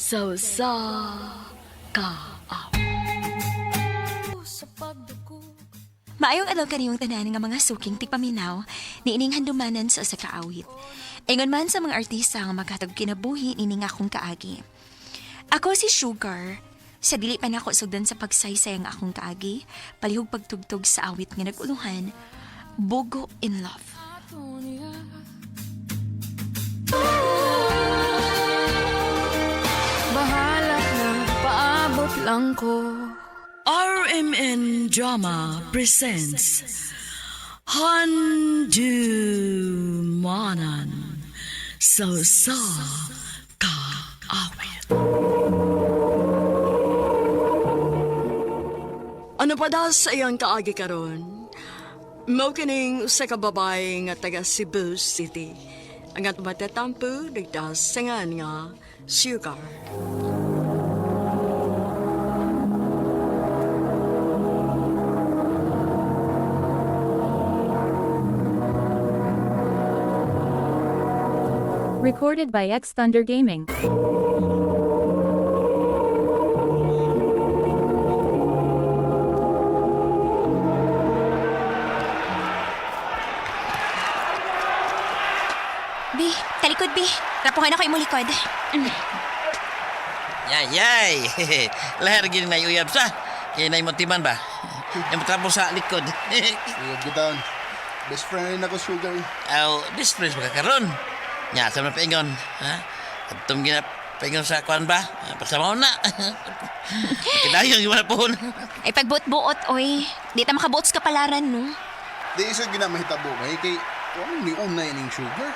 sa ka. Maayong adlaw kaniyong tanan nga mga suking tigpaminaw niining handumanan sa usa ka awit. Ingon man sa mga artista nga maghatag kinabuhi nining akong kaagi. Ako si Sugar. Sa dili pa nako sugdan sa pagsaysay ang akong kaagi, palihog pagtugtog sa awit nga naguluhan, Bogo in Love. Bahala na, paabot lang ko. RMN Drama presents Handumanan sa ka awit. Ano pa daw sa iyang kaagi karon? Mao kining sa kababae nga taga Cebu City. Ang at matatampo nagdasangan nga Sugar. Recorded by X Thunder Gaming. Bi, talikod Bi. Rapuhan ako imong likod. Yay! Lahar gini na uyab sa. Kaya na motiman ba? Yung trapo sa likod. Uyab kita. Best friend rin ako, Sugar. Aw, best friends ba karon? Nya, sa mga paingon. Ha? Atong gina paingon sa kwan ba? Pasamaw na. Kinayon yung mga pohon. Ay pagbuot-buot, oy. Di ta makabuot sa kapalaran, no? Di isa ginamahitabo kay kay ano ni unay ning Sugar.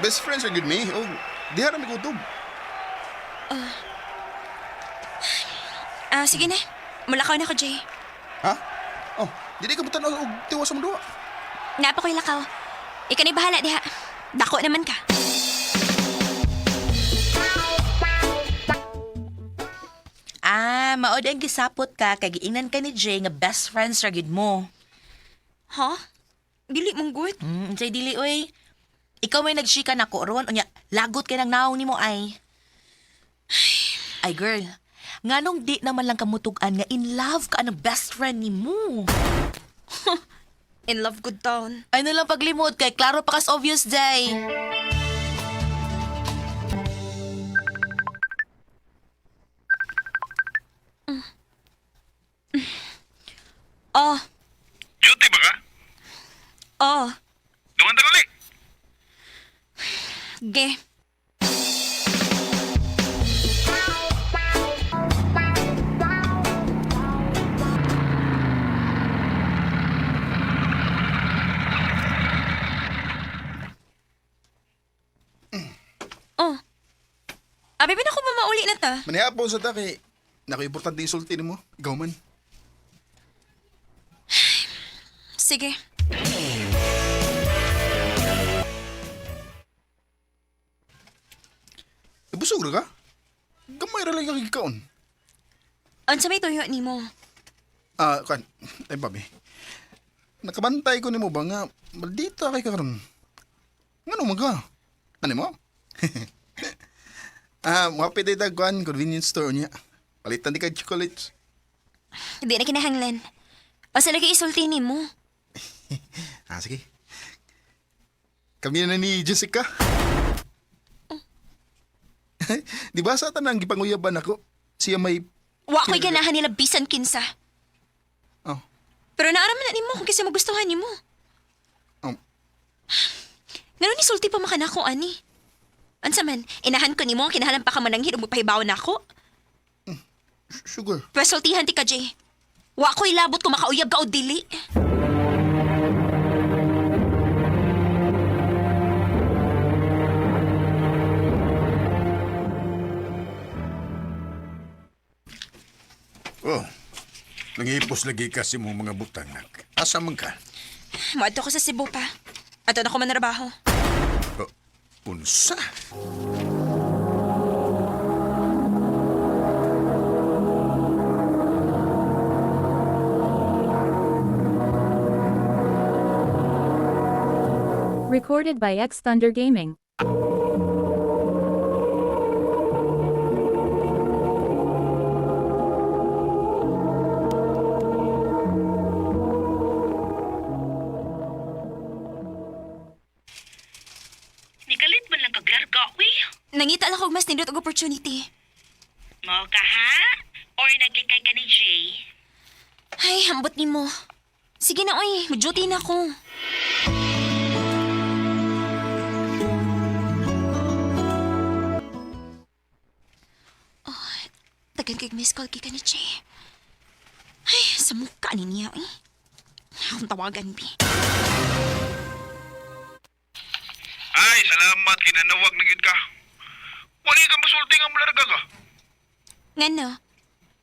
Best friends are good me. Oh, di harami ko tub. Sige na. Mulakaw na ko, Jay. Ha? Oh, di ka butan og tiwas sa mundo. Napa ko'y lakaw. Ika ni bahala diha. Dako naman ka. Maod ang gisapot ka kay giingnan ka ni Jay nga best friends ra gid mo. Ha? Dili mong good? Jay dili oy. Ikaw may nagsika nako ron unya lagot kay nang naong nimo ay. Ay girl, nganong di naman lang kamutugan nga in love ka ng best friend nimo. In love good town. Ay na lang paglimod kay klaro pa kas obvious Jay. Oh. Duty ba ka? Oh. Dumanda ulit. Ge. Oh. Abi ba na ko mamauli na ta? Manihapon sa ta kay nako-importante yung sulti nimo. Ikaw man. Sige. Busog ra ka? Gamay ra lang kang ikaon. Unsa may tuyo nimo? Kan, ay babi. Nakabantay ko nimo ba nga maldita kay karon. Ngano man ka? Ano mo? Mapit ay dagwan convenience store niya. Palitan di ka chocolates. Di na kinahanglan. O sa lagi isulti nimo? Sige. Kami na ni Jessica. Di ba sa tanang gipanguyaban ako? Siya may... Wa ko'y ganahan nila bisan kinsa. Oh. Pero naaraman na nimo kung kasi magustuhan nimo. Oh. Ngano ni sulti pa makanako ani? Ansa man, inahan ko nimo kinahalan pa ka man ang hirog magpahibaw na ako. Sugar. Pasultihan ti ka, Jay. Wa ko'y labot kung makauyab ka o dili. Oh, nangipos lagi kasi mo mga butangnak. Asa man ka? Maadto ko sa Cebu pa. Ato na ko man narabaho. Oh, unsa? Recorded by X Thunder Gaming. Nangita lang kog mas nindot og opportunity. Mo ka ha? Or naglikay ka ni Jay? Ay, hambot ni mo. Sige na, oy. Mag-duty na ako. Oh, tagan kay miss call kay ka ni Jay. Ay, sa mukha ni niya, eh. Akong tawagan, bi. Ay, salamat kinanawag na gid ka. Wali ka masulti nga malarga ka. Ngano?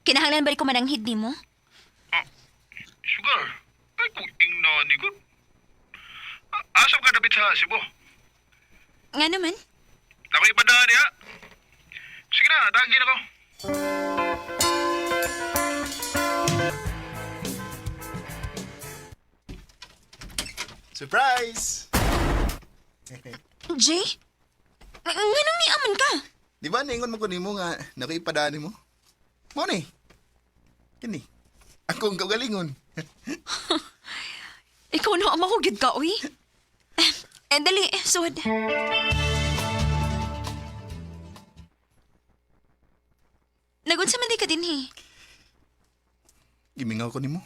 Kinahanglan ba ko mananghid ni mo? Sugar, ay kung ingna ni good. Asam ka dapit sa Cebu. Ngano man? Nakipadaan niya. Sige na, tagin ako. Surprise! Jay? Nganong ni aman ka? Di ba ningon mo ko nimo nga nakipadaan mo? Mo ni. Kini. Ako ang kagalingon. Ikaw na ang mahugid ka, uy. Dali, suwad. Nagunsa man di ka din, eh. Gimingaw ko nimo.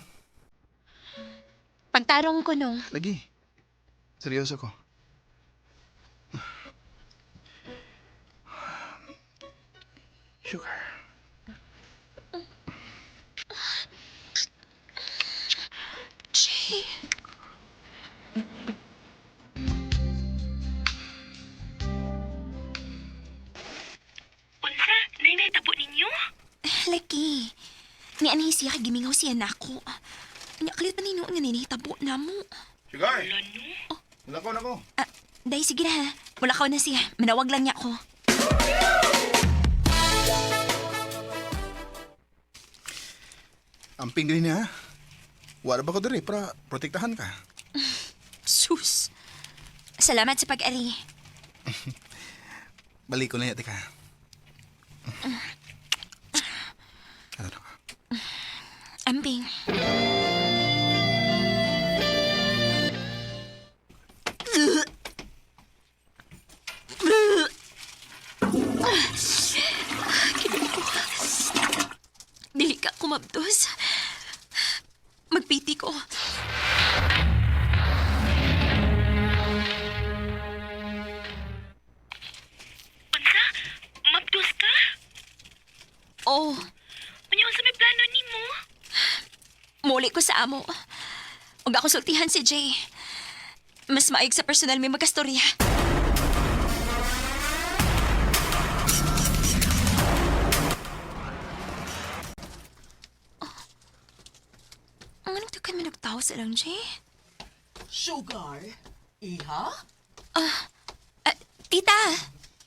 Pagtarong ko, no. Lagi. Seryoso ko. Sugar. Jay. Unsa? Nay tabo ninyo? Laki. Ni anhi siya kay gimingaw siya na ako. Anya kalit na nino nga ninitabo na mo. Sugar! Wala no? Wala ko na ko. Day, sige na ha. Wala ka na siya. Manawag lang niya ako. Amping din niya, ha? Wala ba ko diri para protektahan ka? Sus. Salamat sa pag-ari. Balik ko na yate ka. Ano na ka? Ambing. Dili ka kumabdos. Magpiti ko. Unsa? Mabdos ka? Oh, Unya unsa may plano nimo? muli ko sa amo. Huwag ako sultihan si Jay. Mas maayog sa personal may magkastorya. Ang anong takan may nagtawa sa lang, Jay? Sugar? Iha? Tita!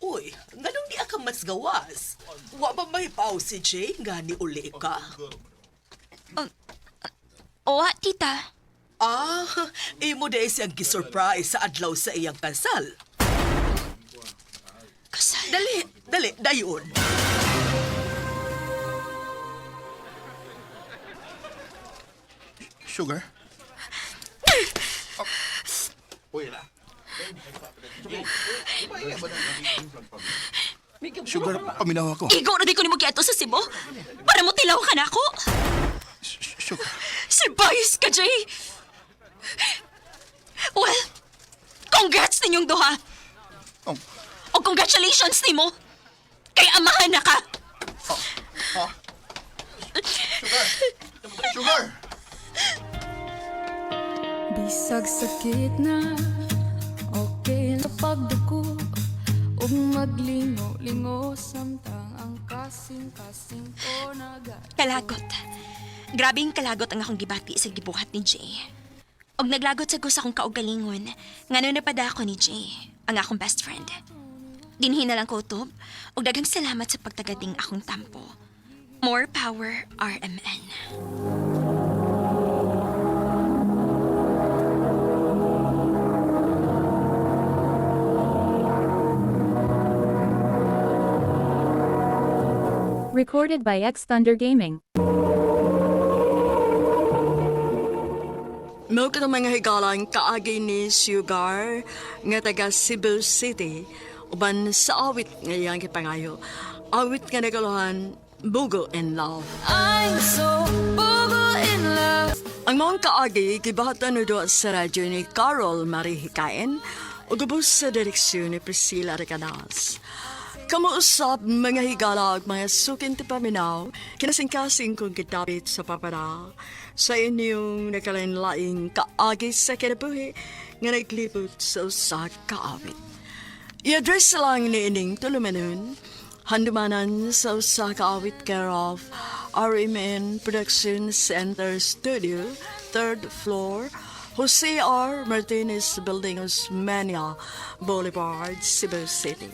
Uy, ganun di ka mas gawas. Wa ba may pao si Jay nga ni uli ka? O, tita. Ah, imo day siyang gisurprise sa adlaw sa iyang kasal. Kasal. Dali, dayon. Sugar? Uy, la. Sugar, paminaw ako. Ikaw na di ko ni mo kiato sa Cebu. Para mo tilaw ka na ako. Sugar. Si Bayes ka, Jay. Well, congrats ninyong duha. Oh, O congratulations ni mo. Kay amahan na ka. Sugar! Bisag sakit na okay sa pagduko ug maglingo-lingo samtang ang kasing-kasing ko naga. Kalagot. Grabing kalagot ang akong gibati sa gibuhat ni Jay. Og naglagot sa gusto akong kaugalingon, ngano napada ako ni Jay, ang akong best friend. Dinhi na lang ko utob, og daghang salamat sa pagtagading akong tampo. More power, RMN. Recorded by X Thunder Gaming. Mo ka mga higalang kaagi ni Sugar nga taga Cebu City Uban sa awit ngayang kipangayo. Awit nga nagaluhan, Bugo in Love. I'm so bugo in love. Ang mga kaagi, kibahatan na doon sa radyo ni Carol Marie Hikain o gabos sa direksyon ni Priscilla Recadas. Kamuusap mga higala at mga sukin ti paminaw, kinasingkasing kong kitapit sa papara sa inyong nakalinlaing kaagi sa kinabuhi nga naglibot sa usa kaawit. I-address lang ni ining tulumanon, Handumanan sa usa kaawit care of RMN Production Center Studio, 3rd floor, Jose R. Martinez Building, Osmeña Boulevard, Cebu City.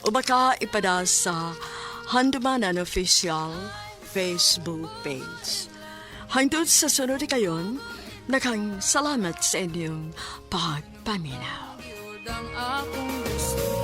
O baka ipada sa Handumanan Official Facebook page. Hangtod sa sunod kayon, nakang salamat sa inyong pagpaminaw. Ang akong gusto.